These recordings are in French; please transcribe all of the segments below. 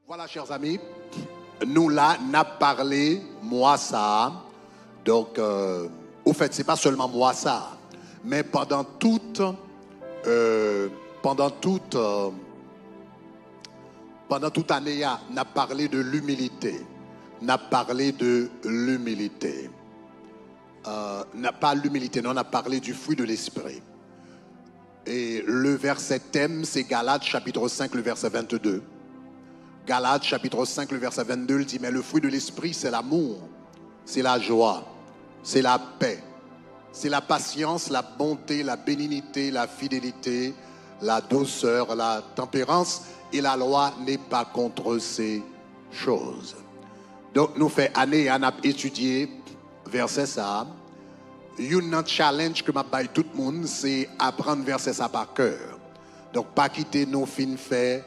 Voilà, chers amis, nous là, n'a parlé, moi ça. Donc, au fait, c'est pas seulement moi ça, mais pendant toute année, n'a parlé de l'humilité. N'a parlé de l'humilité. N'a pas l'humilité, non, on a parlé du fruit de l'esprit. Et le verset thème, c'est Galates chapitre 5, le verset 22. Galates chapitre 5, le verset 22, il dit, mais le fruit de l'esprit, c'est l'amour, c'est la joie, c'est la paix, c'est la patience, la bonté, la bénignité, la fidélité, la douceur, la tempérance, et la loi n'est pas contre ces choses. Donc, nous fait année à étudier verset ça. Un challenge que m'a baille tout le monde, c'est apprendre verset ça par cœur. Donc, pas quitter nos fins faits.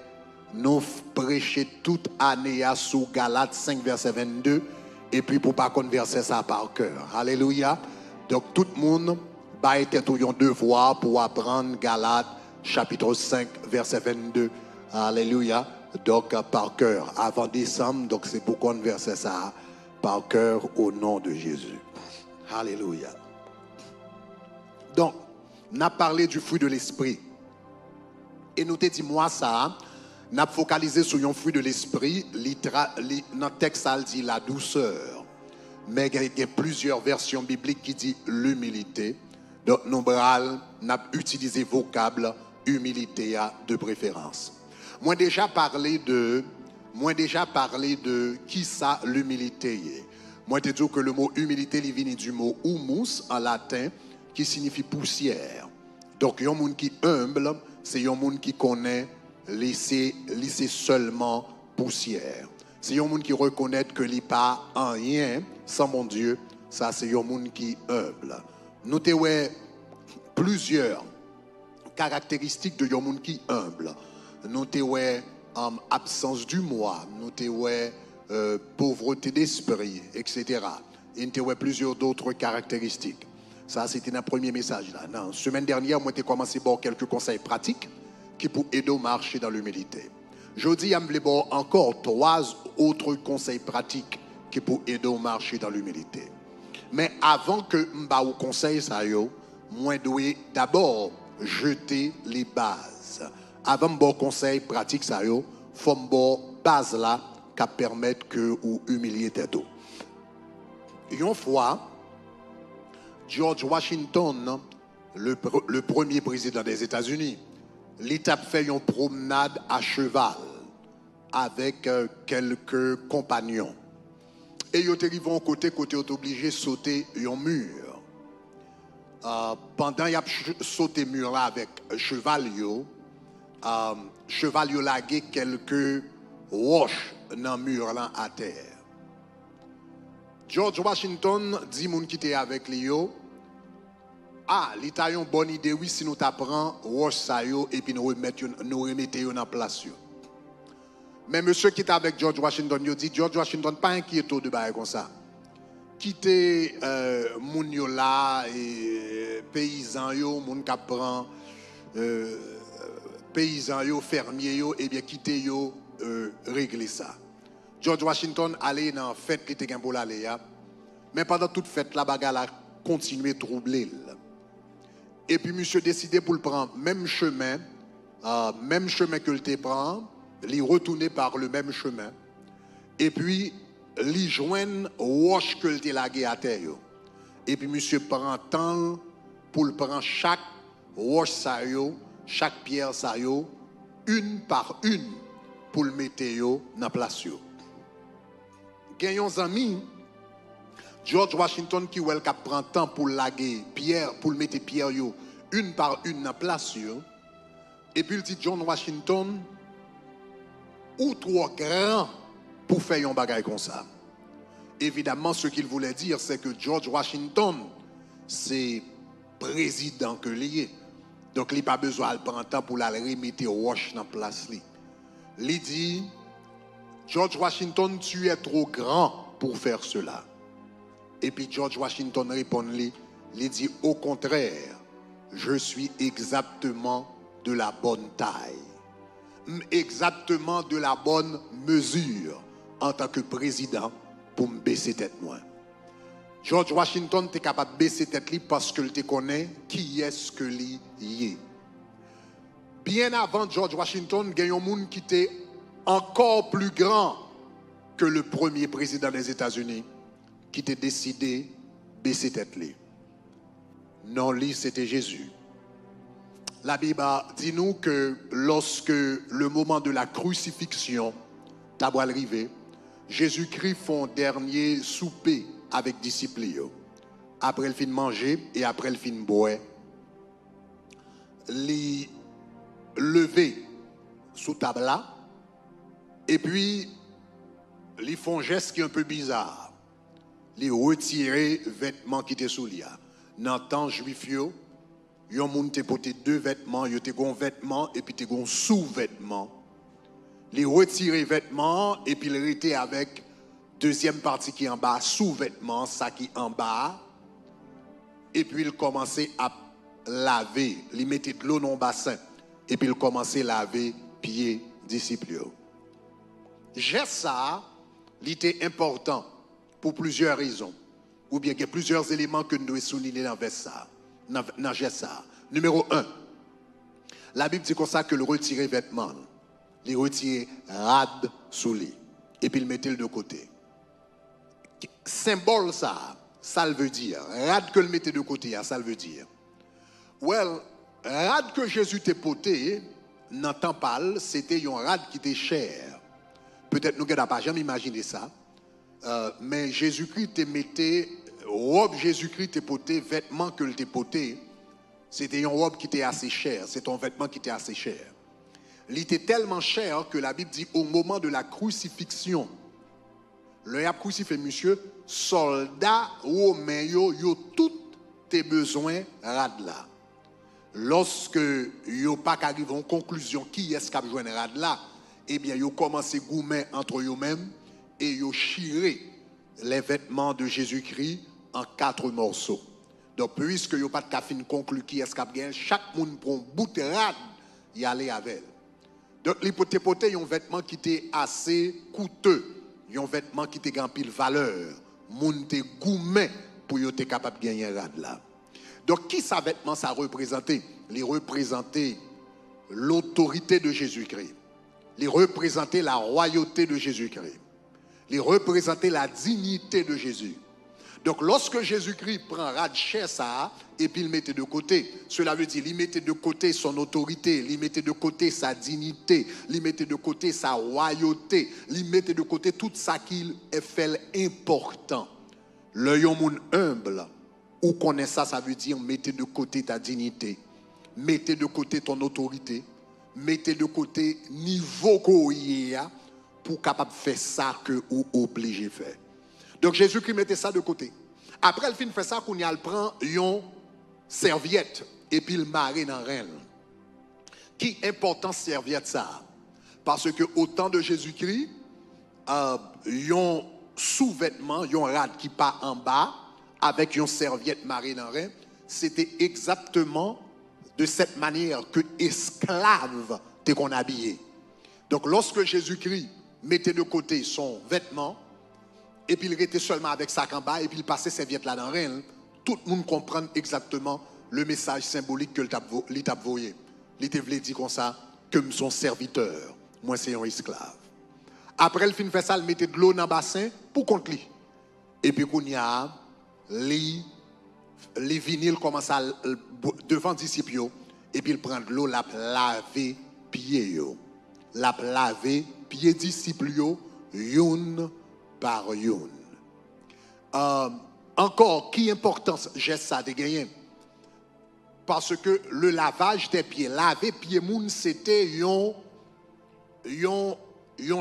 Nous prêcher toute année à sous Galates 5 verset 22 et puis pour pas converser ça par cœur. Alléluia. Donc tout le monde va être un devoir pour apprendre Galates chapitre 5 verset 22. Alléluia. Donc par cœur avant décembre, donc c'est pour converser ça par cœur au nom de Jésus. Alléluia. Donc, on a parlé du fruit de l'esprit. Et nous t'ai dit moi ça. N'a focalisé sur un fruit de l'esprit, notre texte ça dit la douceur. Mais il y a plusieurs versions bibliques qui disent l'humilité. Donc nous avons utilisé vocable humilité de préférence. Moi déjà parlé de qui ça l'humilité est. Moi te dis que le mot humilité il vient du mot humus en latin qui signifie poussière. Donc un monde qui humble, c'est un monde qui connaît laisser seulement poussière. C'est un monde qui reconnaît que il n'y a pas rien sans mon Dieu. Ça, c'est un monde qui est humble. Nous avons plusieurs caractéristiques de un monde qui est humble. Nous avons absence du moi. Nous avons pauvreté d'esprit, etc. Et nous avons plusieurs d'autres caractéristiques. Ça, c'était notre premier message. Là. Non, semaine dernière, moi, j'ai commencé par quelques conseils pratiques qui pour aider à marcher dans l'humilité. Je dis à me encore 3 autres conseils pratiques qui pour aider à marcher dans l'humilité. Mais avant que m'ba au conseil ça yo, moi dois d'abord jeter les bases. Avant m'ba conseil pratique ça yo, faut m'ba base là qui permettre que ou humilier tête. Une fois George Washington, le premier président des États-Unis, l'État fait une promenade à cheval avec quelques compagnons. Et ils arrivent à côté obligé de sauter un mur. Pendant qu'ils ont sauté le mur là avec cheval, cheval a lagué quelques roches dans le mur là à terre. George Washington dit moun qui était avec lui. Ah, l'État a une bonne idée, oui, si nous t'apprenons roche ça et puis nous remettons en place. Mais monsieur qui était avec George Washington, il dit George Washington, pas inquiété de bail comme ça. Quittez moun yo là et paysans yo, moun qui prend paysans yo, fermiers yo, et bien quittez yo régler ça. George Washington allait dans fête qui était pour l'aller, mais pendant toute fête la bagarre a continué à troubler. Et puis, monsieur décidé pour le prendre même chemin que le prend, il retourner par le même chemin. Et puis, il joindre roche que le lagué à terre. Et puis, monsieur prend temps pour le prendre chaque roche ça chaque pierre ça une par une, pour le mettre dans place. Gagnons amis. George Washington qui prend temps pour laguer pierre, pour mettre pierre une par une dans place. Et puis il dit John Washington, ou trop grand pour faire un bagage comme ça. Évidemment, ce qu'il voulait dire, c'est que George Washington, c'est président que lié. Donc il n'a pas besoin de prendre temps pour la remettre roche dans place. Il dit, George Washington, tu es trop grand pour faire cela. Et puis George Washington répond, il dit, au contraire, je suis exactement de la bonne taille. exactement de la bonne mesure en tant que président pour me baisser tête moi. George Washington était capable de baisser tête lui parce qu'il te connaît qui est-ce que lui est. Bien avant George Washington, il y a un monde qui était encore plus grand que le premier président des États-Unis qui était décidé de baisser tête lui. Non, lui, c'était Jésus. La Bible dit nous que lorsque le moment de la crucifixion t'a arrivé, Jésus-Christ fait un dernier souper avec disciples. Après le fin de manger et après le fin de boire, les lever sous table là, et puis ils font un geste qui est un peu bizarre. Ils retirer vêtements qui étaient sous lui. Dans le temps juif, yon moun te porté deux vêtements, yon te gon vêtements et puis te gon sous-vêtements. Les retirer vêtements et puis le rester avec deuxième partie qui est en bas, sous-vêtements, ça qui est en bas. Et puis il commençait à laver, il mettait de l'eau dans le bassin et puis il commençait à laver pieds disciples. Geste ça, il était important pour plusieurs raisons. Ou bien qu'il y a plusieurs éléments que nous devons souligner dans ça. Dans geste ça. Numéro 1. La Bible dit comme ça que le retirer vêtements, le retirer rad sous lui et puis le mettre de côté. Symbole ça, ça le veut dire. Rad que le mettre de côté, ça le veut dire. Well, rad que Jésus t'a porté, n'entend pas, c'était un rad qui était cher. Peut-être nous n'avons pas jamais imaginé ça. Mais Jésus-Christ te mettait, robe Jésus-Christ te porté, vêtements que te porté, c'était une robe qui était assez chère, c'est un vêtement qui était assez cher. Il était tellement cher que la Bible dit au moment de la crucifixion, le a crucifié monsieur, soldats romains yo tous tes besoins rad là. Lorsque yo pas arrivé en conclusion qui est-ce qui a besoin rad là, eh bien yo commencé goumer entre eux-mêmes et yo chiré les vêtements de Jésus-Christ en 4 morceaux. Donc puisque yo pas de cafine conclu qui est-ce qui a besoin, chaque monde prend un bout de rad y aller avec. Donc les poté un vêtement qui était assez coûteux, un vêtement qui était grand pile valeur, moun te goumé pour yo te capable gagner rad là. Donc qui ça vêtement ça représentait? Les représenter l'autorité de Jésus-Christ. Les représenter la royauté de Jésus-Christ. Les représenter la dignité de Jésus. Donc lorsque Jésus-Christ prend rad cher ça et puis il mettait de côté, cela veut dire il mettait de côté son autorité, il mettait de côté sa dignité, il mettait de côté sa royauté, il mettait de côté tout ça qu'il fait important. Le yon humble ou connaît ça, ça veut dire mettez de côté ta dignité, mettez de côté ton autorité, mettez de côté niveau koya pour capable faire ça que ou obligé faire. Donc Jésus-Christ mettait ça de côté. Après il fin fait ça qu'on y a le prend une serviette et puis le maré dans rein. Qui important serviette ça? Parce que au temps de Jésus-Christ, yon sous-vêtement, yon rad qui part en bas avec une serviette marée dans rein, c'était exactement de cette manière que esclave t'es qu'on habillé. Donc lorsque Jésus-Christ mettait de côté son vêtement et puis il était seulement avec sa en bas et puis il passait serviette là dans rien, tout le monde comprend exactement le message symbolique que il t'a envoyé. Il te voulait dire comme ça que son serviteur, moi c'est un esclave. Après le fin fait ça, il mettait de l'eau dans le bassin pour contre lui. Et puis qu'on y a les vinyles commencent à devant disciples et puis il prend de l'eau la laver pieds yo. La laver pieds disciples youn par youn. Encore qui importance geste ça de gagner parce que le lavage des pieds, laver pieds moun c'était yon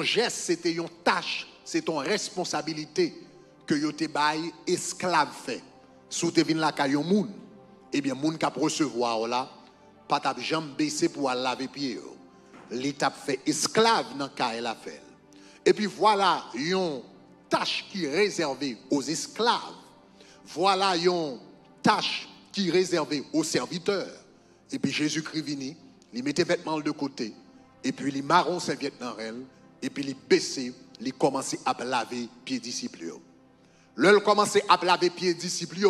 geste, c'était une tâche, c'est ton responsabilité que yo te bail esclave fait. Sous te vin la kayon moun, eh bien moun k'ap recevoir là, pas t'a jambe baissé pour laver pied. L'étape fait esclave dans kay la fait. Et puis voilà une tâche qui est réservée aux esclaves. Voilà une tâche qui est réservée aux serviteurs. Et puis Jésus-Christ vini, il mettait vêtements de côté Et puis les marrons serviette dans elle, et puis les baissé, les commencé à laver pieds disciples. Là, commencé à laver pieds disciples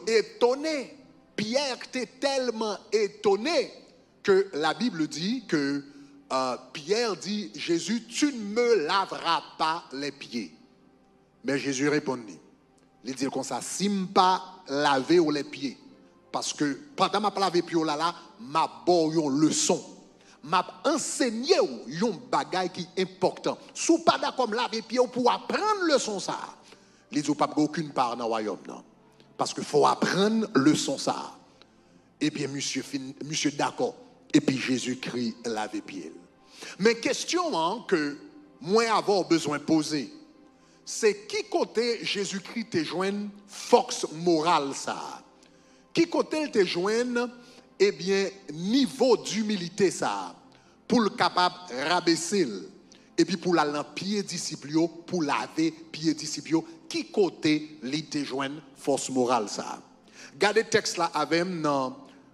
étonnés. Pierre était tellement étonné que la Bible dit que Pierre dit, Jésus, tu ne me laveras pas les pieds. Mais Jésus répondit, il dit comme ça, si je ne pas laver les pieds, parce que pendant que je laver les pieds, là, m'a bon une leçon. M'a enseigné un bagage qui est important. Si vous pas d'accord laver les pieds pour apprendre leçon ça, il dit pas aucune part dans le royaume non. Parce qu'il faut apprendre leçon ça. Et puis monsieur d'accord. Et puis Jésus-Christ lave les pieds. Mais question que moi avoir besoin de poser, c'est qui côté Jésus-Christ te joigne force morale ça? Qui côté te joigne eh bien niveau d'humilité ça pour le capable rabaisser et puis pour la pied disciple pour laver pied disciple qui côté li te joigne force morale ça? Gardez texte là avec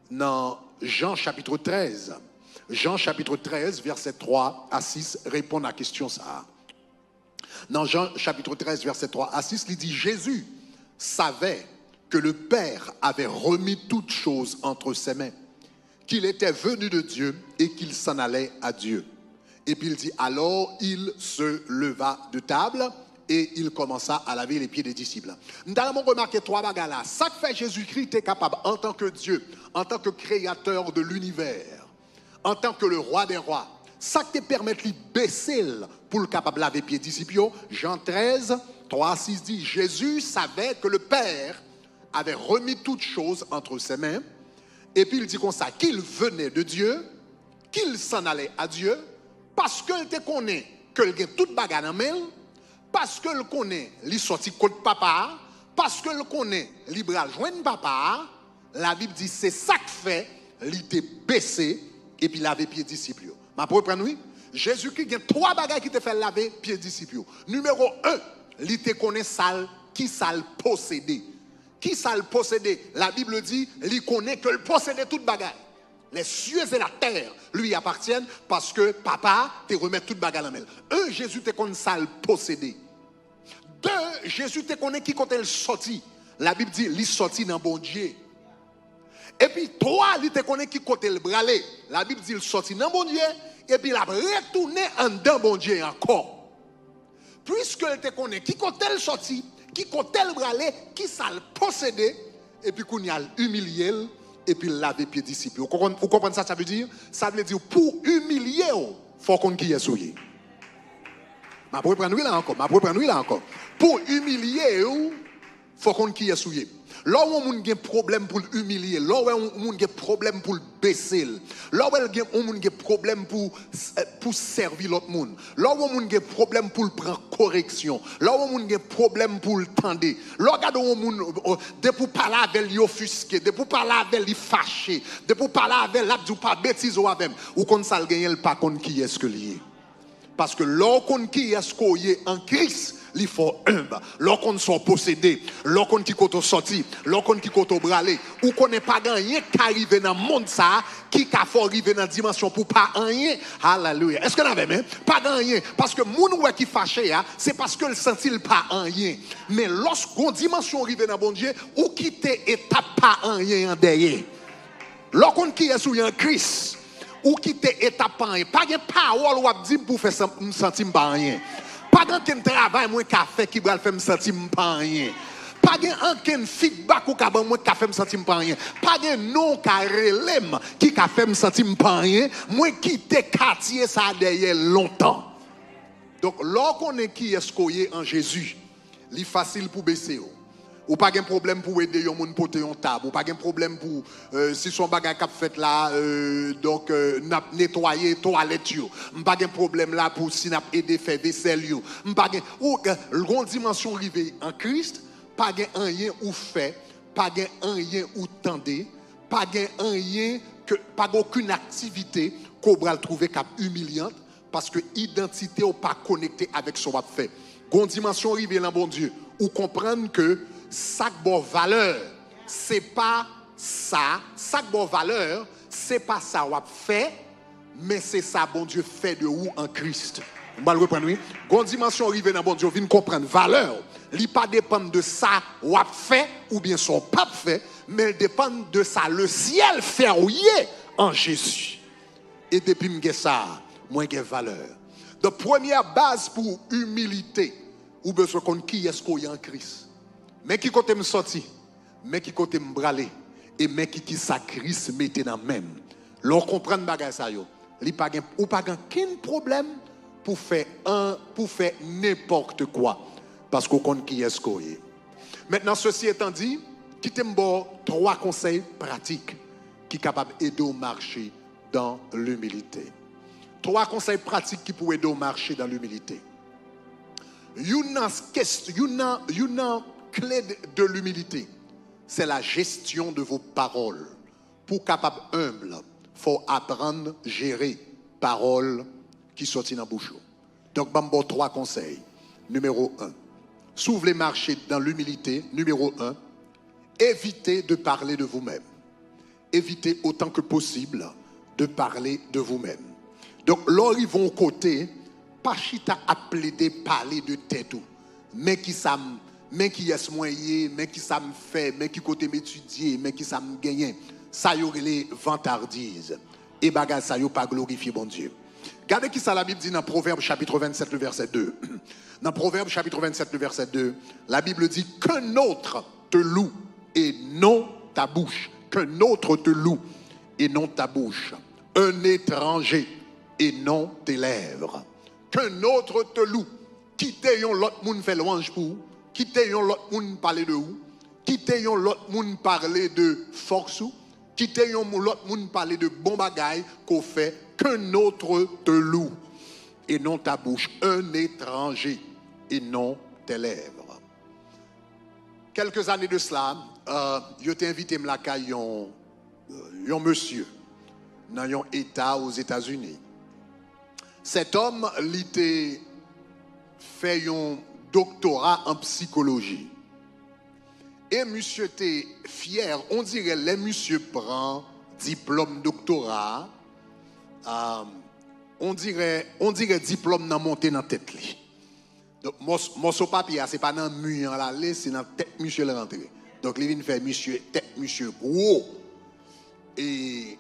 dans Jean chapitre 13. Jean chapitre 13 verset 3 à 6 répond à la question ça. Dans Jean chapitre 13 verset 3 à 6, il dit Jésus savait que le Père avait remis toutes choses entre ses mains, qu'il était venu de Dieu et qu'il s'en allait à Dieu. Et puis il dit alors il se leva de table et il commença à laver les pieds des disciples. Nous avons remarqué trois bagages là. Ça que fait Jésus-Christ est capable en tant que Dieu, en tant que créateur de l'univers, en tant que le roi des rois. Ça qui te permet de baisser pour le capable laver les pieds des disciples. Jean 13, 3 à 6 dit Jésus savait que le Père avait remis toutes choses entre ses mains. Et puis il dit comme ça qu'il venait de Dieu, qu'il s'en allait à Dieu, parce qu'il te connaît qu'il a toute bagarre dans main, parce qu'il connaît les sorties côté papa, parce qu'il connaît les bras joindre papa. La Bible dit c'est ça que fait, il te baissé et puis laver pieds disciples. Ma pour prendre oui, Jésus-Christ a trois bagages qui te fait laver pieds disciples. Numéro 1, il te connaît sale qui sale possédé. Qui ça le possédait? La Bible dit, il connaît que le possédait toute bagaille. Les cieux et la terre lui appartiennent parce que papa te remet toute bagaille en main. Un, Jésus te connaît ça le possédé. Deux, Jésus te connaît qui quand elle sorti. La Bible dit, il sorti dans bon Dieu. Et puis trois, il te connaît qui quand elle bralé. La Bible dit, il sorti dans bon Dieu. Et puis il a retourné en dans bon Dieu encore. Puisque il te connaît qui quand elle sorti, qui côté le bralé, qui ça le possédé, et puis qu'on y a humilié, et puis laver pieds disciples. Vous comprenez ça, ça veut dire? Ça veut dire, pour humilier, il faut qu'on y est souillé. Ma pour prendre là encore. Pour humilier, il faut qu'on y est souillé. Là où on a un problème pour l'humilier, là où on a un problème pour le baisser, là où on a un problème pour servir l'autre monde, là où on a un problème pour le prendre correction, là où on a un problème pour le tendre, là où on a pour parler avec lui offusqué, pour parler avec lui fâché, pour parler avec lui pas bêtise ou avec ou qu'on ça gagner pas contre qui est-ce que lié. Parce que lorsqu'on qui est-ce qu'on est en Christ, il faut humble. Lorsqu'on soit possédé, lorsqu'on qui koto sorti, lorsqu'on qui koto bralé, ou qu'on n'est pas gagné qui arrive dans le monde ça, qui a faut arriver dans la dimension pour pas rien. Alléluia. Est-ce que vous avez même pas gagné? Parce que moun qui fâché, c'est parce que le sentit pas rien. Mais lorsqu'on dimension arrive dans bon Dieu, ou quitter étape pas rien en derrière. Lorsqu'on qui est sous un Christ, ou quitter étape pas rien. Pas de parole ou dire pour faire me sentir pas rien. Pas de travail moi qu'a fait qui va faire me sentir pas rien. Pas de aucun feedback ou qu'a moi qu'a fait me sentir pas rien. Pas de non qu'a relève qui qu'a fait me sentir pas rien. Moi quitter quartier ça derrière longtemps. Donc lorsqu'on est qui est coyé en Jésus, il est facile pour baisser. Ou pas de problème pour aider les gens porter un table, ou pas de problème pour si son bagage qu'a fait là donc nettoyer toilette yo. Pas de problème là pour si n'a aider faire vaisselle yo. Pas de ou grande dimension arrivée en Christ, pas de rien ou fait, pas de rien ou tendez, pas de rien que pas aucune activité qu'on va trouver cap humiliante parce que identité ou pas connecté avec ce qu'on fait. Grande dimension arrivée dans bon Dieu, ou comprendre que ça bon valeur, c'est pas ça. Ça bon valeur, c'est pas ça qu'on fait, mais c'est ça, bon Dieu, fait de vous en Christ. On va le reprendre, oui. Une dimension arrivée dans bon Dieu, vient comprendre valeur. Il ne pas dépendre de ça ou a fait, ou bien son pape fait, mais il dépend de ça, le ciel verrouillé en Jésus. Et depuis que ça, moi j'ai valeur. De première base pour humilité, ou besoin qu'on qui est-ce qu'on y a en Christ. Mais qui côté me sorti, mais qui côté me braler, et mais qui ça Christ mette dans même. L'on comprend bagay ça yo. Li pas gen ou pas gen aucun problème pour faire n'importe quoi parce qu'on connaît qui est-ce qu'on est. Maintenant ceci étant dit, qui t'aime trois conseils pratiques qui sont capables d'aider au marché dans l'humilité. Trois conseils pratiques qui pourraient aider au marché dans l'humilité. Une clé de l'humilité, c'est la gestion de vos paroles. Pour capable humble, il faut apprendre à gérer paroles qui sortent dans la bouche. Donc, je vais trois conseils. Numéro 1, s'ouvre les marchés dans l'humilité. Numéro 1, évitez de parler de vous-même. Évitez autant que possible de parler de vous-même. Donc, là, ils vont au côté, pas chita à plaider, parler de tête ou, mais qui ça mais qui est moyen, mais qui ça me fait, mais qui côté m'étudier, mais qui ça me gagne. Ça y aurait les vantardises. Et bagage ça y a pas glorifié bon Dieu. Regardez qui ça la Bible dit dans Proverbe chapitre 27 le verset 2. Dans Proverbe chapitre 27 le verset 2, la Bible dit qu'un autre te loue et non ta bouche. Qu'un autre te loue et non ta bouche. Un étranger et non tes lèvres. Qu'un autre te loue. Quittez l'autre monde fait louange pour. Quittez l'autre monde parler de vous. Quittez l'autre monde parler de force. Quittez l'autre monde parler de bon bagaille qu'on fait. Qu'un autre te loue et non ta bouche. Un étranger et non tes lèvres. Quelques années de cela, je t'ai invité à la caille un monsieur dans un État aux États-Unis. Cet homme, il était fait un doctorat en psychologie. Et monsieur était fier. On dirait que monsieur prend diplôme doctorat. On dirait diplôme dans monter dans la tête. Donc, mon papier, ce n'est pas dans le mur, c'est dans la tête monsieur le rentré. Donc, il vient faire monsieur, tête monsieur gros. Et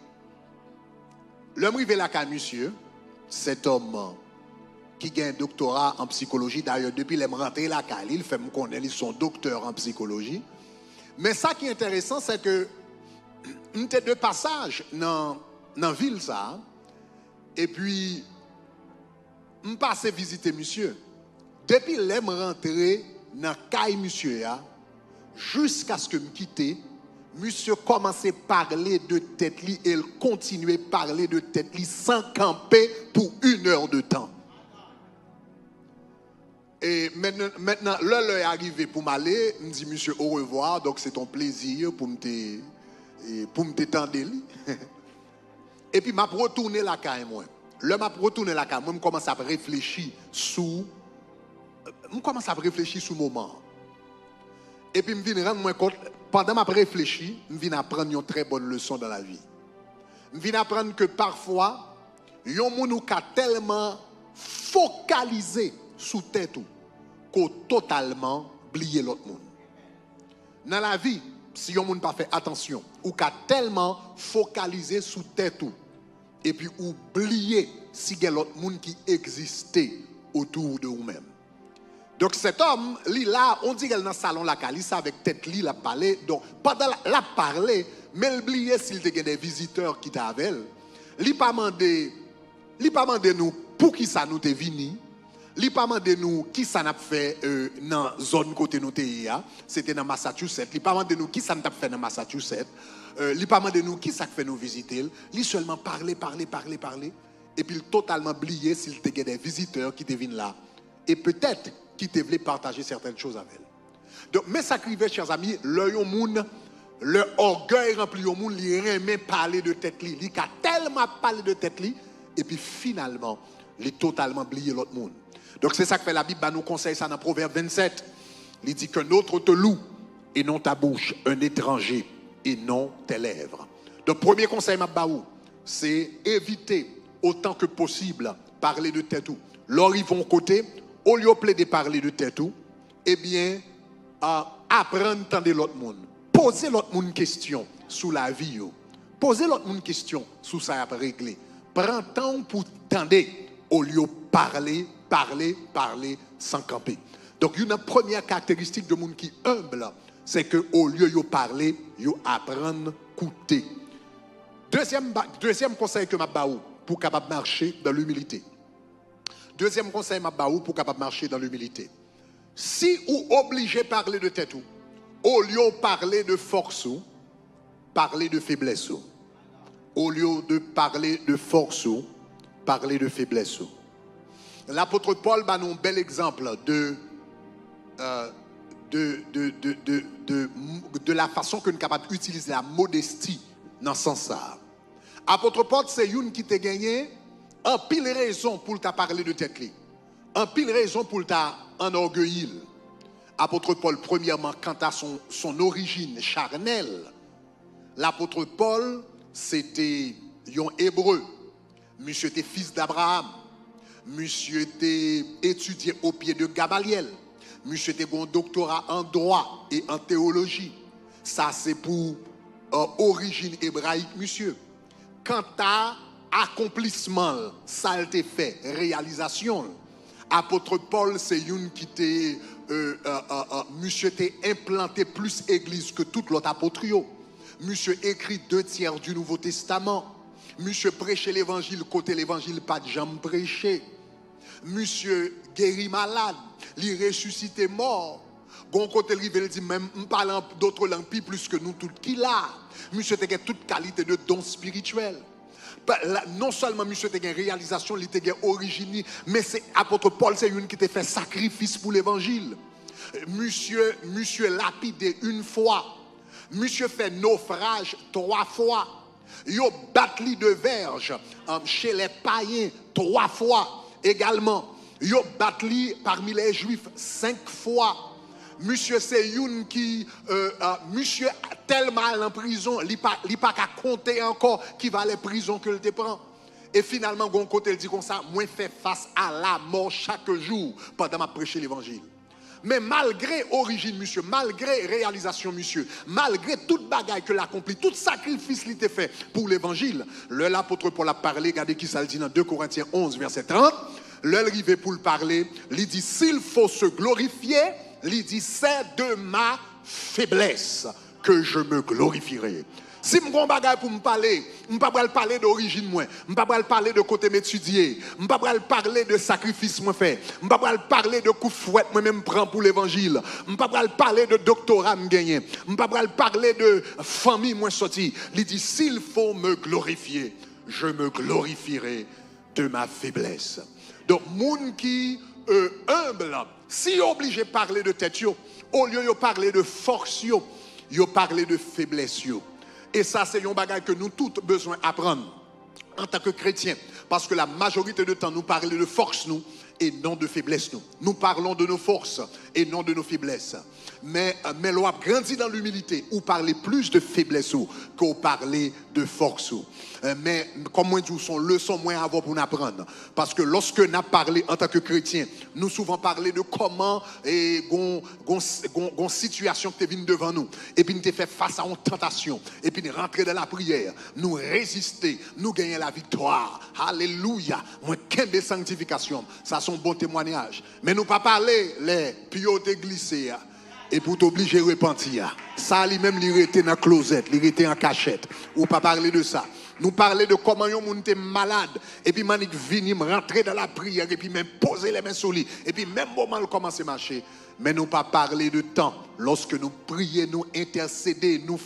l'homme arrivé là qu'à monsieur, cet homme qui a un doctorat en psychologie, d'ailleurs, depuis qu'il est rentré là, il fait me connaître son docteur en psychologie. Mais ça qui est intéressant, c'est que nous étions de passage dans la ville, ça. Et puis, je passais visiter monsieur. Depuis qu'il est rentré dans la caille monsieur, jusqu'à ce que je quitte, monsieur commençait à parler de tête li et il continuait à parler de tête li sans camper pour 1 heure de temps. Et maintenant l'heure est arrivée pour m'aller, me dit monsieur au revoir, donc c'est ton plaisir pour me t'étendre. Et puis m'a retourné la caille moi. Le m'a retourné la caille, moi je commence à réfléchir sur le moment. Et puis je viens rendre moi compte, pendant ma réfléchi, je viens apprendre une très bonne leçon dans la vie. Je viens apprendre que parfois, yon moun ka tellement focalisé sous tête qu'on totalement oublié l'autre monde. Dans la vie, si yon moun pas fait attention, ou ka tellement focalisé sous tête et puis oublier si y a l'autre monde qui existait autour de vous-même. Donc cet homme, là, on dit qu'elle dans le salon la calice avec tête li la parler. Donc pendant la parler, mais il oubliait s'il y a des visiteurs qui étaient avec elle. Il pas demandé nous pour qui ça nous est venu. Il pas demandé nous qui ça n'a fait dans la zone côté nous était. C'était dans Massachusetts. Il pas demandé nous qui ça n'a fait dans Massachusetts. Il pas demandé nous qui ça fait nous visiter. Il seulement parler. Et puis il totalement oublié s'il y a des visiteurs qui viennent là. Et peut-être qui te voulait partager certaines choses avec elle. Donc, mais ça criait, chers amis, le orgueil rempli au monde, il aimait parler de tête li. Il a tellement parlé de tête li, et puis finalement, il a totalement oublié l'autre monde. Donc, c'est ça que fait la Bible, nous conseille ça dans Proverbe 27. Il dit qu'un autre te loue, et non ta bouche, un étranger, et non tes lèvres. Donc, premier conseil, c'est éviter autant que possible parler de tête ou. Lors ils vont côté, au lieu de parler de tête ou, eh bien, apprendre à entendre l'autre monde. Poser l'autre monde une question sur la vie. Poser l'autre monde une question sur ça à régler. Prends temps pour tendre au lieu de parler sans camper. Donc, une première caractéristique de monde qui est humble, c'est qu'au lieu de parler, il apprendre à écouter. Deuxième conseil que je vais pour capable marcher dans l'humilité. Deuxième conseil que je pour capable marcher dans l'humilité. Si vous obligez de parler de tête, au lieu de parler de force, parler de faiblesse. Au lieu de parler de force, parler de faiblesse. L'apôtre Paul a un bel exemple de la façon que nous sommes capables d'utiliser la modestie dans ce sens-là. Apôtre Paul, c'est une qui t'a gagné en pile raison pour t'a parler de tête. En pile raison pour t'a enorgueillir. Apôtre Paul, premièrement, quant à son origine charnelle, l'apôtre Paul, c'était un hébreu. Monsieur était fils d'Abraham. Monsieur était étudié au pied de Gamaliel. Monsieur était un doctorat en droit et en théologie. Ça, c'est pour origine hébraïque, monsieur. Quant à accomplissement, ça a été fait, réalisation. Apôtre Paul, c'est une qui était, monsieur était implanté plus église que tout l'autre apôtre. Monsieur écrit 2/3 du Nouveau Testament. Monsieur prêchait l'évangile côté l'évangile pas de jambe prêché. Monsieur guérit malade, il ressuscité mort. Bon côté il dit même parlant d'autres langues plus que nous toutes qui là. Monsieur a toute qualité de don spirituel. Non seulement monsieur a une réalisation, il a une origine, mais c'est apôtre Paul, c'est une qui t'a fait sacrifice pour l'évangile. Monsieur lapidé une fois. Monsieur fait naufrage 3 fois. Yo battu de verge chez les païens 3 fois également. Yo battu parmi les juifs 5 fois. Monsieur c'est une qui monsieur tellement en prison, il pas qu'à compter encore qui va les prisons que le te prend. Et finalement gon côté il dit comme ça, moi fait face à la mort chaque jour pendant ma prêcher l'évangile. Mais malgré origine, monsieur, malgré réalisation, monsieur, malgré toute bagaille que l'accompli, tout sacrifice qu'il a fait pour l'évangile, l'apôtre Paul a parlé, regardez qui ça le dit dans 2 Corinthiens 11, verset 30, l'arrivé pour le parler, il dit, s'il faut se glorifier, il dit, c'est de ma faiblesse que je me glorifierai. Si je suis pour me parler, je ne vais pas parler d'origine, je ne vais pas parler de côté m'étudier, je ne vais pas parler de sacrifice moi fait, je ne vais pas parler de coup de fouette moi-même prends pour l'évangile, je ne vais pas parler de doctorat me gagner, je ne vais pas parler de famille moi sorti. Il dit s'il faut me glorifier, je me glorifierai de ma faiblesse. Donc monde qui humble, si obligé de parler de tête, au lieu de parler de force, yo parler de faiblesse. Et ça, c'est un bagage que nous tous besoin d'apprendre en tant que chrétiens. Parce que la majorité du temps, nous parlons de force, nous, et non de faiblesse, nous. Nous parlons de nos forces et non de nos faiblesses. Mais l'on a grandi dans l'humilité, ou parler plus de faiblesse qu'au parler de force. Mais comme moi, nous sont leçons moins à avoir pour nous apprendre. Parce que lorsque nous parlons en tant que chrétiens, nous souvent parlons de comment et gon situation qui est venue devant nous. Et puis nous te fait face à une tentation. Et puis nous rentrer dans la prière. Nous résister. Nous gagner la victoire. Alléluia. Moi, qu'un des sanctifications. Ça, c'est un bon témoignage. Mais nous pas parler les piots glissés. Et pour t'obliger à repentir. Ça, lui-même, il était dans la closette, il était en cachette. Ou pas parler de ça. Nous parler de comment un monde était malade. Et puis, Manik vini, rentrer dans la prière. Et puis, même poser les mains sur lui. Et puis, même moment, il commence à marcher. Mais nous pas parler de temps. Lorsque nous prions, nous intercéder, nous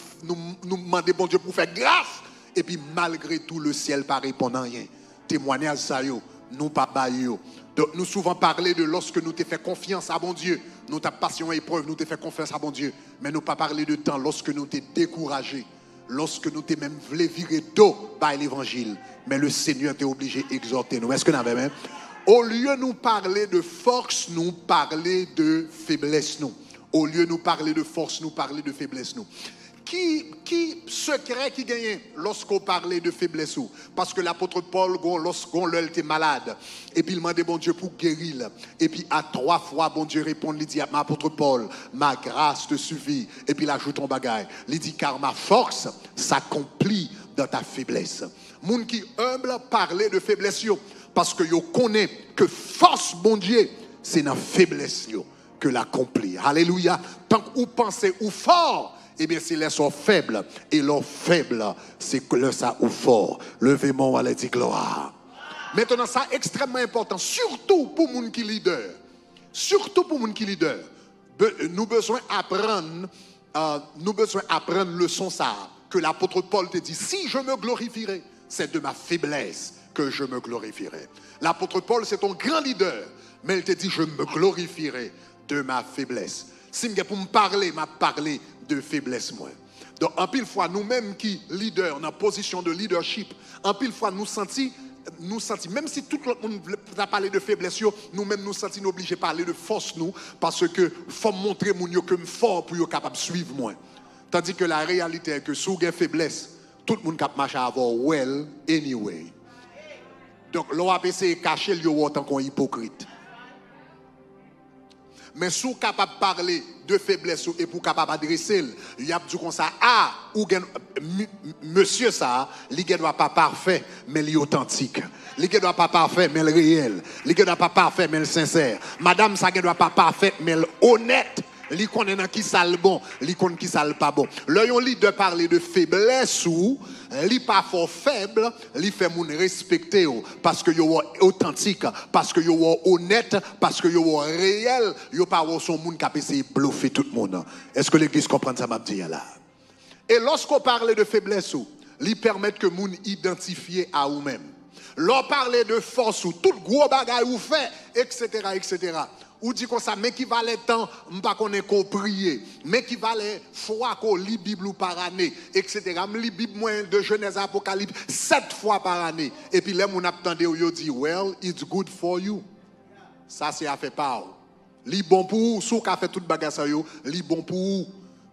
demander bon Dieu pour faire grâce. Et puis, malgré tout, le ciel pas répondre à rien. Témoignage ça, nous pas bailler. Donc, nous souvent parler de lorsque nous te fait confiance à bon Dieu. Nous ta passion et épreuve, nous te fait confiance à bon Dieu. Mais nous pas parler de temps lorsque nous t'es découragé. Lorsque nous t'es même voulu virer d'eau par l'évangile. Mais le Seigneur t'est obligé d'exhorter nous. Est-ce que nous avons même? Au lieu de nous parler de force, nous parler de faiblesse nous. Au lieu de nous parler de force, nous parler de faiblesse nous. qui secret qui gagne lorsqu'on parlait de faiblesse ou parce que l'apôtre Paul lorsqu'on était malade et puis il demandait bon Dieu pour guérir et puis à 3 fois bon Dieu répond il dit à l'apôtre Paul ma grâce te suffit et puis il ajoute ton bagaille il dit car ma force s'accomplit dans ta faiblesse. Moun qui humble parler de faiblesse yo, parce que yo connaît que force bon Dieu c'est dans faiblesse yo que l'accomplit. Alléluia. Tant que vous pensez ou fort, eh bien, c'est les sont faibles. Et leur faible, c'est que le ça ou fort. Levez-moi, allez dire gloire. Maintenant, ça extrêmement important, surtout pour les gens qui leader. Surtout pour les gens qui leader. Nous besoin apprendre leçon ça. Que l'apôtre Paul te dit, si je me glorifierai, c'est de ma faiblesse que je me glorifierai. L'apôtre Paul, c'est ton grand leader. Mais il te dit, je me glorifierai de ma faiblesse. Si pour me parler, m'a parlé de faiblesse moi. Donc en pile fois nous-mêmes qui leader en position de leadership, en pile fois nous sentis même si tout le monde a parlé de faiblesse, nous-mêmes nous sentis obligés de parler de force nous parce que faut montrer mon yo que fort pour yo capable suivre moi. Tandis que la réalité est que sous une faiblesse, tout le monde cap marcher avoir well anyway. Donc l'OAPC cacher le yo tant qu'on hypocrite. Mais si vous êtes capable de parler de faiblesse et pour capable adresser, il y a dit comme ça, ah, ou monsieur ça, il ne doit pas parfait, mais il est authentique. Il ne doit pas parfait, mais il est réel. Il ne doit pas parfait, mais il est sincère. Madame ça ne doit pas parfait, mais il est honnête. Li connaît dans qui ça le bon, li connaît qui ça le pas bon. Là yon li de parler de faiblesse ou li pas fort faible, li fait moun respecter parce que yo authentique, parce que yo honnête, parce que yo réel, yo pas son moun qui essayer bluffer tout le monde. Est-ce que l'église comprend ça m'a dit là? Et lorsqu'on parle de faiblesse ou, li permettre que moun identifier à ou même. L'on parle de force ou tout gros bagay ou fait etc. etc. Ou dit comme ça, mais qui valait temps, m'pas connaît qu'on prier, mais qui valait fois qu'on lit Bible ou par année, etc. Je lis Bible moins de Genèse à Apocalypse 7 fois par année. Et puis là, mon attendait, yo dit, well, it's good for you. Ça, c'est à faire part. Li bon pour vous, sous qu'a fait toute bagarre ça yo, li bon pour vous,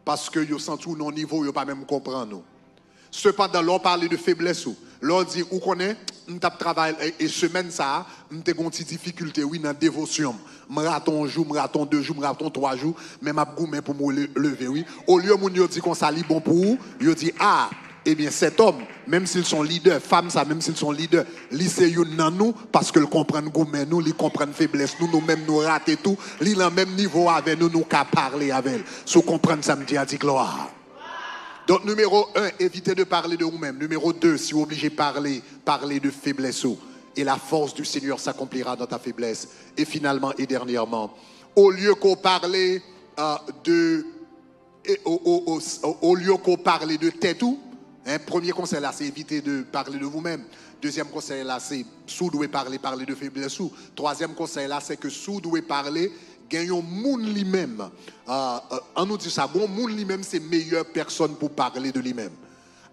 parce que yo sent tout non niveau, yo pas même comprendre. Cependant, l'on parle de faiblesse ou. L'on dit, où qu'on est, m'tap travail et semaine ça, m'te gon ti difficulté oui dans dévotion. M'raton jour, m'raton 2 jours, m'raton 3 jours, mais m'a goumé pour me lever oui. Au lieu moun yo dit qu'on ça li bon pour vous, yo dit ah, eh bien cet homme, même s'ils sont leaders, femmes ça même s'ils sont leaders, li c'est yon nan nous parce que le comprennent goumé nous, li comprennent faiblesse nous même nous rater tout, li dans même niveau avec nous ka parler avec elle. So comprendre ça me dit gloire. Donc, numéro 1, évitez de parler de vous-même. Numéro 2, si vous êtes obligé de parler de faiblesse. Et la force du Seigneur s'accomplira dans ta faiblesse. Et finalement et dernièrement, au lieu qu'on parle de tête ou, premier conseil là, c'est éviter de parler de vous-même. Deuxième conseil là, c'est sous doit parler de faiblesse ou. Troisième conseil là, c'est que sous doit parler gagnons moun lui-même. On nous dit ça, bon moun lui-même c'est meilleure personne pour parler de lui-même.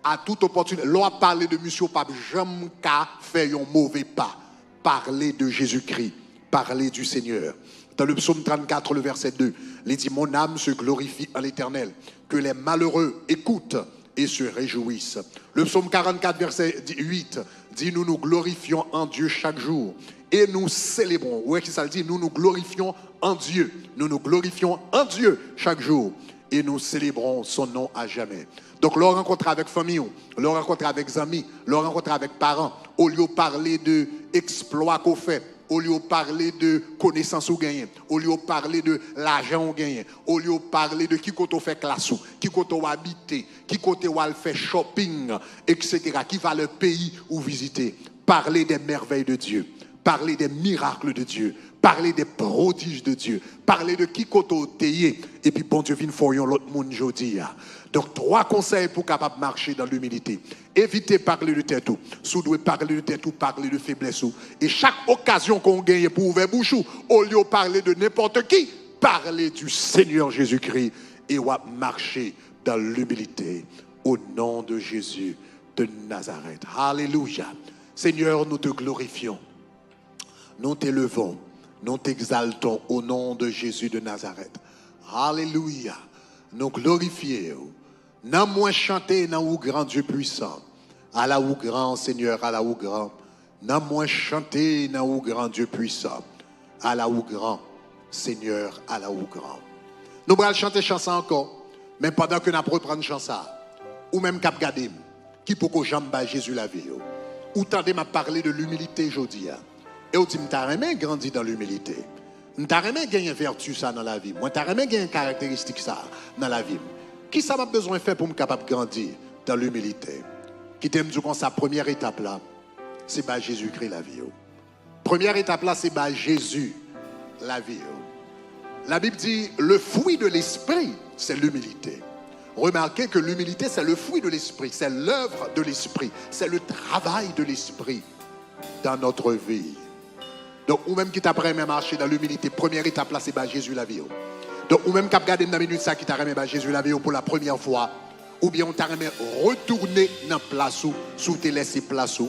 À toute opportunité, l'on a parlé de monsieur Pape, jamais qu'à faire un mauvais pas. Parler de Jésus-Christ, parler du Seigneur. Dans le psaume 34, le verset 2, il dit, mon âme se glorifie en l'Éternel, que les malheureux écoutent et se réjouissent. Le psaume 44, verset 8, dit, nous nous glorifions en Dieu chaque jour. Et nous célébrons. Où est-ce que ça dit? Nous nous glorifions en Dieu. Nous nous glorifions en Dieu chaque jour. Et nous célébrons son nom à jamais. Donc, l'on rencontre avec famille, l'on rencontre avec amis, l'on rencontre avec parents. Au lieu de parler de exploits qu'on fait, au lieu de parler de connaissances qu'on gagne, au lieu de parler de l'argent qu'on gagne, au lieu de parler de qui qu'on fait classe, qui qu'on habiter, qui qu'on fait shopping, etc., qui va le pays où visiter. Parler des merveilles de Dieu. Parler des miracles de Dieu, parler des prodiges de Dieu, parler de qui côté tayé et puis bon Dieu vient faire l'autre monde jodi. Donc 3 conseils pour capable marcher dans l'humilité. Évitez de parler de tête ou, si vous devez parler de tête ou parler de faiblesse ou, et chaque occasion qu'on gagne pour ouvrir bouche ou, au lieu de parler de n'importe qui, parler du Seigneur Jésus-Christ et marcher dans l'humilité au nom de Jésus de Nazareth. Alléluia. Seigneur, nous te glorifions. Nous t'élevons, nous t'exaltons au nom de Jésus de Nazareth. Alléluia. Nous glorifions, Nan moins chanter, nan ou grand Dieu puissant. Allah ou grand Seigneur, Allah ou grand. Nan moins chanter, nan ou grand Dieu puissant. Allah ou grand Seigneur, Allah ou grand. Nous allons chanter chanson encore. Mais pendant que nous reprenons chanson, ou même cap gadem, qui pour que jambe Jésus la vie. Ou tendez m'a parler de l'humilité aujourd'hui. Et ou dit m'ta remè grandi dans l'humilité. M'ta remè gagner vertu ça dans la vie. Moi t'as remè gagner caractéristique ça dans la vie. Qui ça m'a besoin de faire pour me capable grandir dans l'humilité? Qui t'aime dire comme sa première étape là, c'est bah Jésus-Christ la vie. Première étape là, c'est bah Jésus la vie. La Bible dit le fruit de l'esprit, c'est l'humilité. Remarquez que l'humilité, c'est le fruit de l'esprit, c'est l'œuvre de l'esprit, c'est le travail de l'esprit dans notre vie. Donc, ou même qui t'a même marché dans l'humilité, première étape là, c'est bah Jésus la vie. Donc, ou même qui a regardé dans la minute ça qui t'a remis bah Jésus la vie pour la première fois, ou bien on t'a remis retourner dans place où t'es laissé place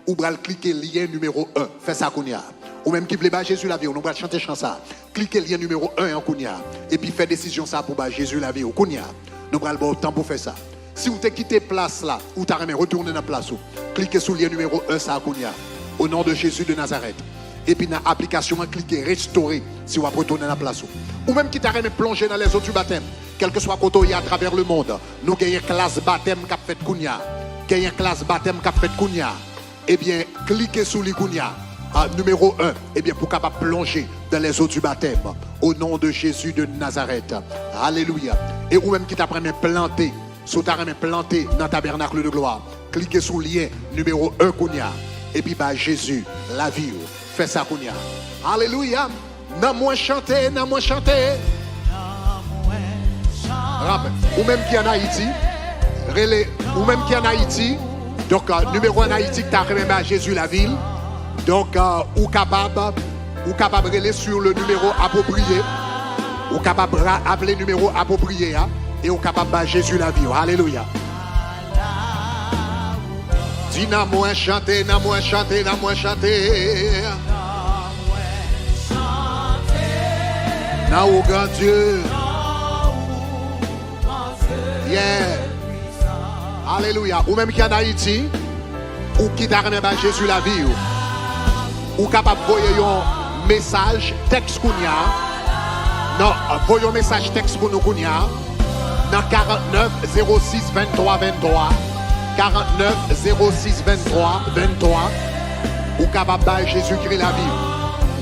ou bien cliquer lien numéro 1, fais ça Kounia. Ou même qui plaît bah Jésus la vie, on va chanter chanson ça. Cliquez lien numéro 1 en Kounia et puis fais décision ça pour bah Jésus la vie au Kounia. Nous allons avoir le temps pour faire ça. Si vous t'es quitté place là, ou t'as remis retourner dans place cliquez sur lien numéro 1 ça Kounia au nom de Jésus de Nazareth. Et puis dans l'application, cliquez restaurer si vous retourner dans la place. Ou même qui t'a remis plonger dans les eaux du baptême, quel que soit côté à travers le monde, nous gagnons une classe baptême qui a fait Kounia. Gagnons une classe baptême qui a fait Kounia. Eh bien, cliquez sur le Kounia, numéro 1, eh bien, pour capable plonger dans les eaux du baptême, au nom de Jésus de Nazareth. Alléluia. Et ou même qui t'a remis planté, sous ta remis planté dans le tabernacle de gloire, cliquez sur le lien numéro 1 Kounia. Et puis, bah, Jésus, la vie. Fais ça Kounia. Alléluia. N'a moins chanté, n'a moins chanté. Ou même qui en Haïti, ou même qui en Haïti, donc numéro 1 Haïti qui t'a remis à Jésus la ville. Donc ou capable relayer sur le numéro approprié, ou capable appeler numéro approprié et ou capable à Jésus la vie. Alléluia. Dis n'a moins chanté, n'a moins chanté, n'a moins chanté. N'a au grand Dieu. Yeah. Alléluia. Ou même qui en Haïti, ou qui t'a remis à Jésus la vie. Ou capable d'envoyer un message texte Kounia. Non, envoyez un message texte pour nous Kounia. Dans 49 06 23 23. 49 06 23 23. Ou capable de Jésus-Christ la vie.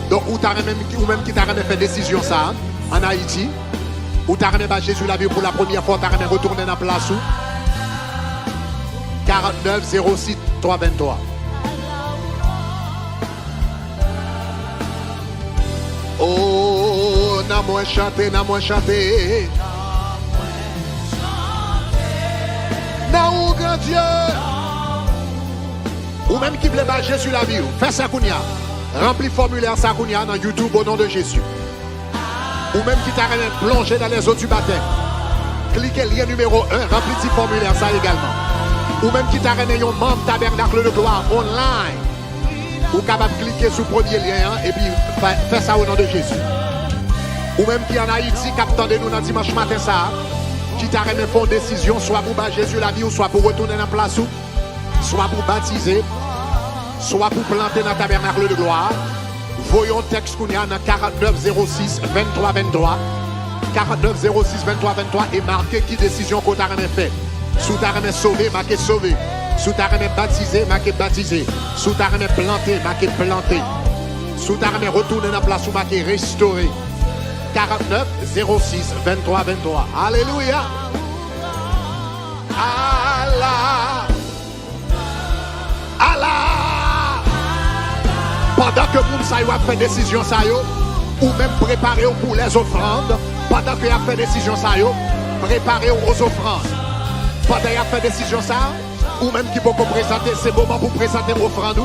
Donc, ou même qui t'a fait décision ça en Haïti. Ou t'as remis Jésus la vie pour la première fois, t'as remis retourner dans la place. 49 06 3 23. Oh, n'a moins chanté, n'a moins chanté. N'a ou grand Dieu. Ou même qui plaît pas Jésus la vie. Fais ça Kounia. Remplis formulaire ça Kounia dans YouTube au nom de Jésus. Ou même qui t'a plongé dans les eaux du baptême. Cliquez lien numéro 1, remplis ce formulaire ça également. Ou même qui t'a remis un membre tabernacle de gloire online. Ou capable de cliquer sur le premier lien et puis faire ça au nom de Jésus. Ou même qui en Haïti, qui attendez nous dans dimanche matin ça, qui t'a remis une décision, soit pour battre Jésus la vie, ou soit pour retourner dans la place, soit pour baptiser, soit pour planter dans le tabernacle de gloire. Voyons texte qu'on y a dans 49 06 23 23. 49 06 23 23 et marquez qui décision qu'on t'a remis fait. Sous t'a remis sauvé, marqué sauvé. Sous ta remis baptisé, marqué baptisé. Sous ta remis planté, marqué planté. Sous ta remis retourné dans la place, marqué restauré. 49 06 23 23. Alléluia. Allah. Allah. Pendant que Mounsaï a fait décision ça yo, ou même préparer pour les offrandes, pendant qu'il a fait décision ça yo, préparer aux offrandes. Pendant qu'il a fait décision ça, ou même qui peut présenter, c'est le moment pour présenter offrande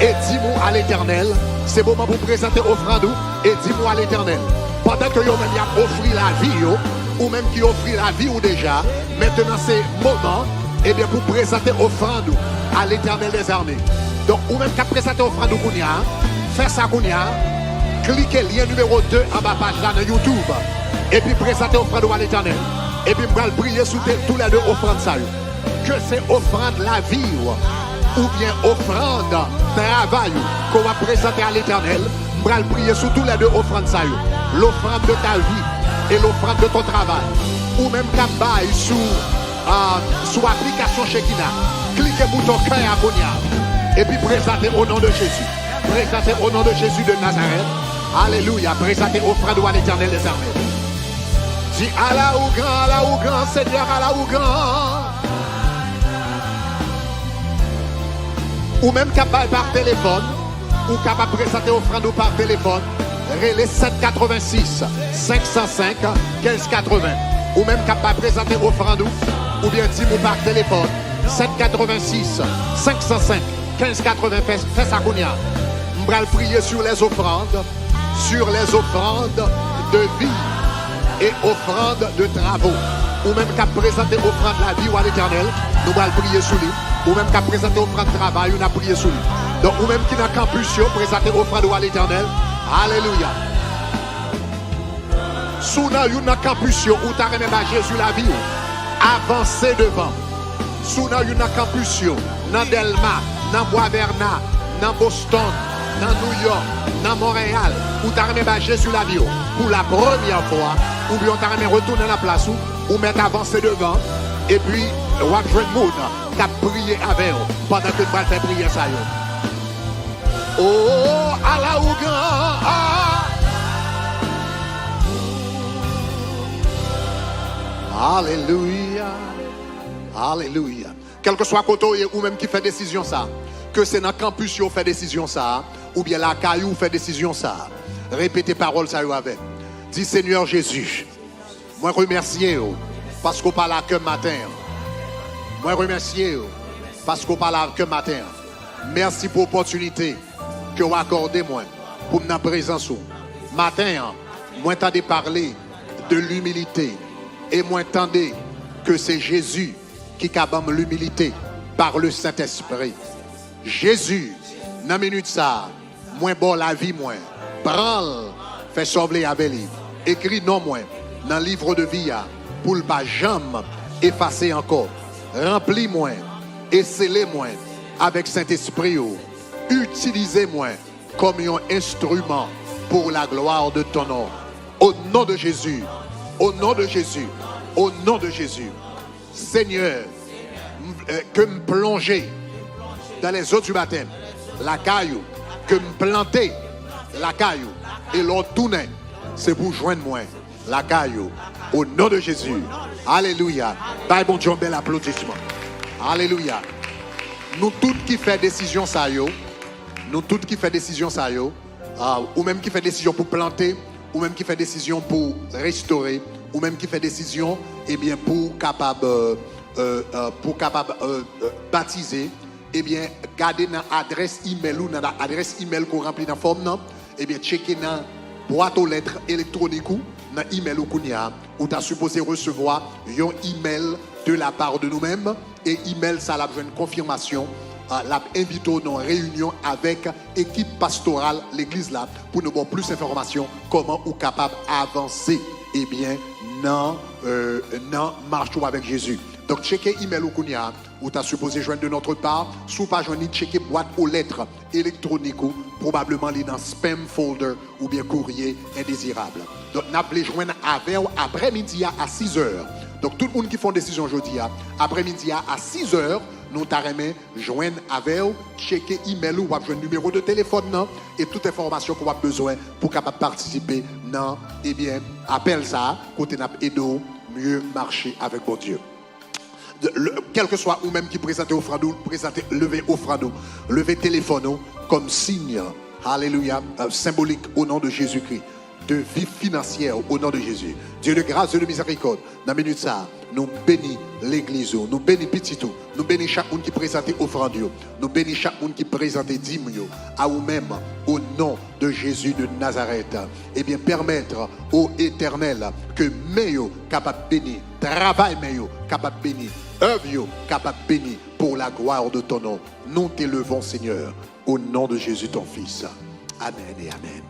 et dis-moi à l'Éternel, c'est le moment pour présenter offrande et dis-moi à l'Éternel. Pendant que yo même y a offert la vie yo, ou même qui offre la vie ou déjà, maintenant c'est le moment et bien pour présenter offrande à l'Éternel des armées. Donc ou même qui a présenté offrande Kounia, fais ça Kounia, cliquez lien numéro 2 en bas page là dans YouTube et puis présenter offrande à l'Éternel. Et puis, je vais prier sur tous les deux offrandes ça. Que c'est offrande la vie ou bien offrande travail qu'on va présenter à l'Éternel. Je vais prier sur tous les deux offrandes ça. L'offrande de ta vie et l'offrande de ton travail. Ou même qu'à bail sur application Shekina. Cliquez sur ton cœur à Konya. Et puis présentez au nom de Jésus. Présentez au nom de Jésus de Nazareth. Alléluia. Présentez offrande à l'Éternel des armées. Dis Allah ou grand, Seigneur, Allah ou grand. Ou même capable par téléphone, ou capable de présenter offrande ou par téléphone, relais 786 505 1580. Ou même capable de présenter offrande ou bien dis-moi par téléphone 786 505 1580. Fais ça qu'on y a. On va prier sur les offrandes de vie et offrande de travaux. Ou même qu'à présenter offrande de la vie ou à l'Éternel, nous allons prier sur lui. Ou même qu'à présenter offrande de travail, nous allons prier sur lui. Donc, ou même qui n'a campus, présenter offrande à l'Éternel. Alléluia. Sous na campus, ou t'as remis Jésus la vie, avancez devant. Sous na campus, dans Delma, dans Bois-Vernat, dans Boston, dans New York, dans Montréal, où t'as remis Jésus la vie pour la première fois, ou bien t'as remis retourner dans la place ou mettre avancé devant, et puis, Wak Jeune Moun, qui a prié avec eux, pendant que tu vas faire prier ça. Oh, Allah ou grand. Alléluia. Alléluia. Quel que soit côté ou même qui fait décision ça, que c'est dans le campus qui fait décision ça, ou bien la caillou fait décision ça, répétez parole ça avec. Dis Seigneur Jésus, moi remercier parce qu'on parle que matin. Moi remercier parce qu'on parle que matin. Merci pour l'opportunité que vous accordez moi pour ma présence. Matin, moi t'entendez parler de l'humilité et moi t'entendez que c'est Jésus qui capable l'humilité par le Saint-Esprit. Jésus, dans la minute ça, moi bon la vie moi, prends, fais sauver avec lui. Écris non moi dans le livre de vie pour ne pas jamais effacer encore. Remplis-moi et scellez-moi avec Saint-Esprit. Utilisez-moi comme un instrument pour la gloire de ton nom. Au nom de Jésus, au nom de Jésus, au nom de Jésus. Seigneur, que me plonger dans les eaux du baptême, la caillou, que me planter la caillou et l'autre tourner, c'est pour joindre moi la caillou. Au nom de Jésus. Alléluia. Bye bon Dieu, bel applaudissement. Alléluia. Nous tous qui fait décision ça yo, nous tous qui fait décision ça yo, ou même qui fait décision pour planter, ou même qui fait décision pour restaurer, ou même qui fait décision eh bien pour capable baptiser, eh bien garder dans adresse email ou dans adresse email qu'on remplit dans forme non, eh bien checker dans boîte aux lettres électronique ou dans email ou kounia où tu as supposé recevoir un email de la part de nous-mêmes et email ça l'a besoin de confirmation l'a invité dans une réunion avec équipe pastorale l'église là pour nous avoir plus d'informations comment ou capable avancer eh bien non marche avec Jésus. Donc checker email ou kounia où tu as supposé joindre de notre part, sous pas joindre checker boîte aux lettres électroniques ou probablement dans spam folder ou bien courrier indésirable. Donc nous appelons joindre avec après-midi à 6h. Donc tout le monde qui font décision aujourd'hui après-midi à 6h, nous t'arrêtons joindre avec checker email ou joindre numéro de téléphone non, et toute information qu'on a besoin pour capable participer non eh bien appelle ça côté n'a aider mieux marcher avec mon Dieu. Quel que soit ou même qui présente offrande, présenter lever offrande, lever téléphone comme signe, alléluia, symbolique au nom de Jésus-Christ, de vie financière au nom de Jésus. Dieu de grâce et de miséricorde, dans la minute ça, nous bénissons l'église, nous bénissons petit tout, nous bénissons chaque monde qui présente offrande, nous bénissons chaque monde qui présente dîme à vous-même au nom de Jésus de Nazareth. Et bien permettre au Éternel que meilleur capable bénir, travail meilleur capable bénir, œuvre capable bénir pour la gloire de ton nom. Nous t'élevons Seigneur au nom de Jésus ton Fils. Amen et amen.